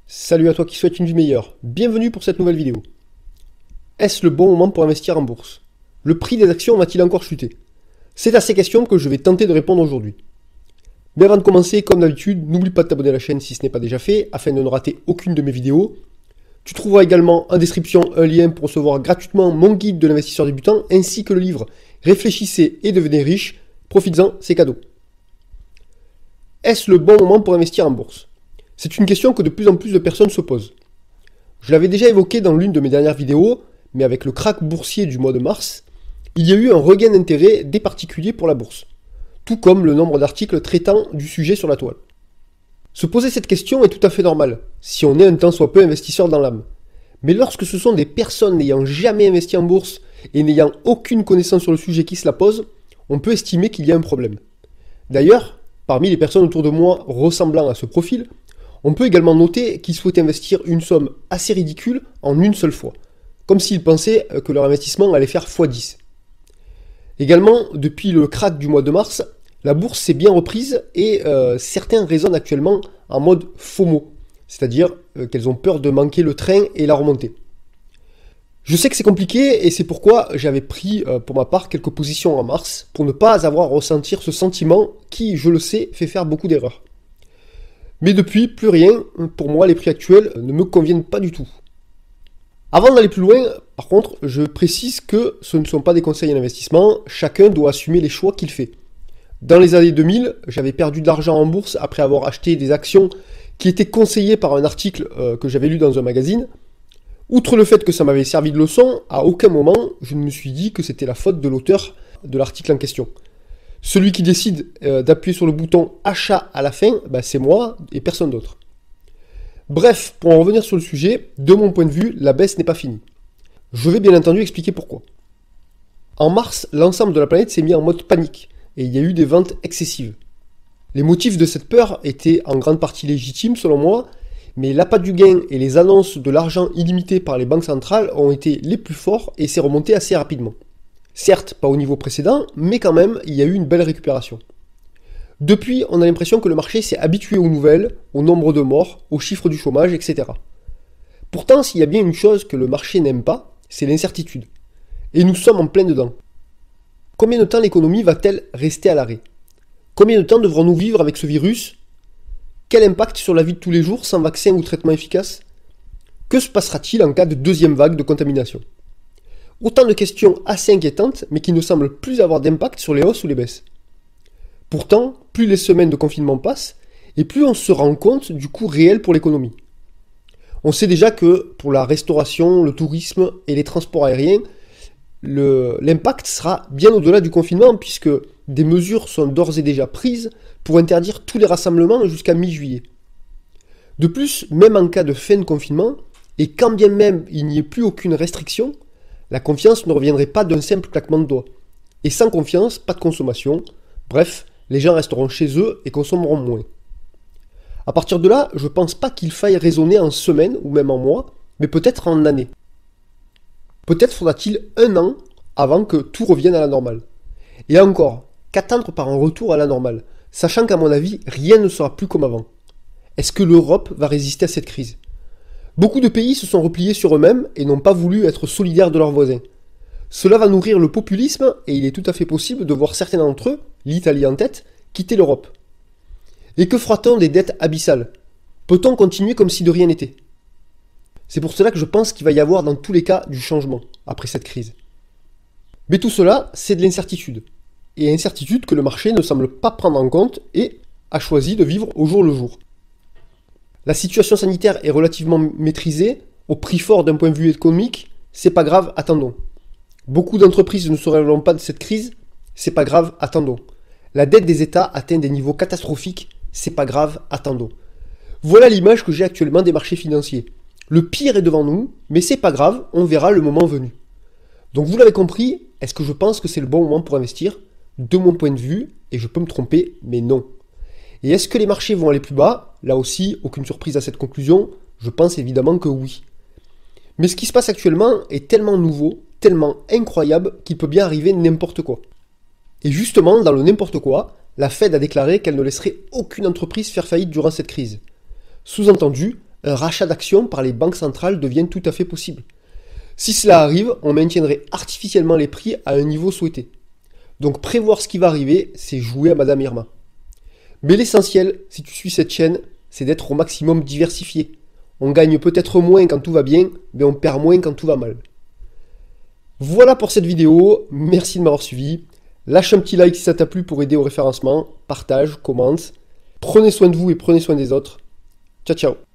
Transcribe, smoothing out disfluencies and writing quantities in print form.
Salut à toi qui souhaite une vie meilleure, bienvenue pour cette nouvelle vidéo. Est-ce le bon moment pour investir en bourse? Le prix des actions va-t-il encore chuter? C'est à ces questions que je vais tenter de répondre aujourd'hui. Mais avant de commencer, comme d'habitude, n'oublie pas de t'abonner à la chaîne si ce n'est pas déjà fait, afin de ne rater aucune de mes vidéos. Tu trouveras également en description un lien pour recevoir gratuitement mon guide de l'investisseur débutant, ainsi que le livre Réfléchissez et devenez riche, profites-en, c'est cadeau. Est-ce le bon moment pour investir en bourse? C'est une question que de plus en plus de personnes se posent. Je l'avais déjà évoqué dans l'une de mes dernières vidéos, mais avec le krach boursier du mois de mars, il y a eu un regain d'intérêt des particuliers pour la bourse, tout comme le nombre d'articles traitant du sujet sur la toile. Se poser cette question est tout à fait normal, si on est un tant soit peu investisseur dans l'âme. Mais lorsque ce sont des personnes n'ayant jamais investi en bourse et n'ayant aucune connaissance sur le sujet qui se la posent, on peut estimer qu'il y a un problème. D'ailleurs, parmi les personnes autour de moi ressemblant à ce profil, on peut également noter qu'ils souhaitent investir une somme assez ridicule en une seule fois, comme s'ils pensaient que leur investissement allait faire x10. Également, depuis le krach du mois de mars, la bourse s'est bien reprise et certains raisonnent actuellement en mode FOMO, c'est-à-dire qu'elles ont peur de manquer le train et la remontée. Je sais que c'est compliqué et c'est pourquoi j'avais pris pour ma part quelques positions en mars pour ne pas avoir à ressentir ce sentiment qui, je le sais, fait faire beaucoup d'erreurs. Mais depuis, plus rien, pour moi les prix actuels ne me conviennent pas du tout. Avant d'aller plus loin, par contre, je précise que ce ne sont pas des conseils en investissement, chacun doit assumer les choix qu'il fait. Dans les années 2000, j'avais perdu de l'argent en bourse après avoir acheté des actions qui étaient conseillées par un article que j'avais lu dans un magazine. Outre le fait que ça m'avait servi de leçon, à aucun moment je ne me suis dit que c'était la faute de l'auteur de l'article en question. Celui qui décide d'appuyer sur le bouton achat à la fin, c'est moi et personne d'autre. Bref, pour en revenir sur le sujet, de mon point de vue, la baisse n'est pas finie. Je vais bien entendu expliquer pourquoi. En mars, l'ensemble de la planète s'est mis en mode panique, et il y a eu des ventes excessives. Les motifs de cette peur étaient en grande partie légitimes selon moi, mais l'appât du gain et les annonces de l'argent illimité par les banques centrales ont été les plus forts et c'est remonté assez rapidement. Certes, pas au niveau précédent, mais quand même, il y a eu une belle récupération. Depuis, on a l'impression que le marché s'est habitué aux nouvelles, au nombre de morts, aux chiffres du chômage, etc. Pourtant, s'il y a bien une chose que le marché n'aime pas, c'est l'incertitude. Et nous sommes en plein dedans. Combien de temps l'économie va-t-elle rester à l'arrêt? Combien de temps devrons-nous vivre avec ce virus? Quel impact sur la vie de tous les jours sans vaccin ou traitement efficace? Que se passera-t-il en cas de deuxième vague de contamination? Autant de questions assez inquiétantes, mais qui ne semblent plus avoir d'impact sur les hausses ou les baisses. Pourtant, plus les semaines de confinement passent, et plus on se rend compte du coût réel pour l'économie. On sait déjà que pour la restauration, le tourisme et les transports aériens, l'impact sera bien au-delà du confinement, puisque des mesures sont d'ores et déjà prises pour interdire tous les rassemblements jusqu'à mi-juillet. De plus, même en cas de fin de confinement, et quand bien même il n'y ait plus aucune restriction, la confiance ne reviendrait pas d'un simple claquement de doigts. Et sans confiance, pas de consommation. Bref, les gens resteront chez eux et consommeront moins. À partir de là, je pense pas qu'il faille raisonner en semaines ou même en mois, mais peut-être en années. Peut-être faudra-t-il 1 an avant que tout revienne à la normale. Et encore, qu'attendre par un retour à la normale, sachant qu'à mon avis, rien ne sera plus comme avant. Est-ce que l'Europe va résister à cette crise? Beaucoup de pays se sont repliés sur eux-mêmes et n'ont pas voulu être solidaires de leurs voisins. Cela va nourrir le populisme et il est tout à fait possible de voir certains d'entre eux, l'Italie en tête, quitter l'Europe. Et que fera-t-on des dettes abyssales? Peut-on continuer comme si de rien n'était? C'est pour cela que je pense qu'il va y avoir dans tous les cas du changement après cette crise. Mais tout cela, c'est de l'incertitude. Et incertitude que le marché ne semble pas prendre en compte et a choisi de vivre au jour le jour. La situation sanitaire est relativement maîtrisée, au prix fort d'un point de vue économique, c'est pas grave, attendons. Beaucoup d'entreprises ne se relèveront pas de cette crise, c'est pas grave, attendons. La dette des États atteint des niveaux catastrophiques, c'est pas grave, attendons. Voilà l'image que j'ai actuellement des marchés financiers. Le pire est devant nous, mais c'est pas grave, on verra le moment venu. Donc vous l'avez compris, est-ce que je pense que c'est le bon moment pour investir? De mon point de vue, et je peux me tromper, mais non. Et est-ce que les marchés vont aller plus bas? Là aussi, aucune surprise à cette conclusion, je pense évidemment que oui. Mais ce qui se passe actuellement est tellement nouveau, tellement incroyable, qu'il peut bien arriver n'importe quoi. Et justement, dans le n'importe quoi, la Fed a déclaré qu'elle ne laisserait aucune entreprise faire faillite durant cette crise. Sous-entendu, un rachat d'actions par les banques centrales devient tout à fait possible. Si cela arrive, on maintiendrait artificiellement les prix à un niveau souhaité. Donc prévoir ce qui va arriver, c'est jouer à Madame Irma. Mais l'essentiel, si tu suis cette chaîne, c'est d'être au maximum diversifié. On gagne peut-être moins quand tout va bien, mais on perd moins quand tout va mal. Voilà pour cette vidéo, merci de m'avoir suivi. Lâche un petit like si ça t'a plu pour aider au référencement, partage, commente. Prenez soin de vous et prenez soin des autres. Ciao ciao.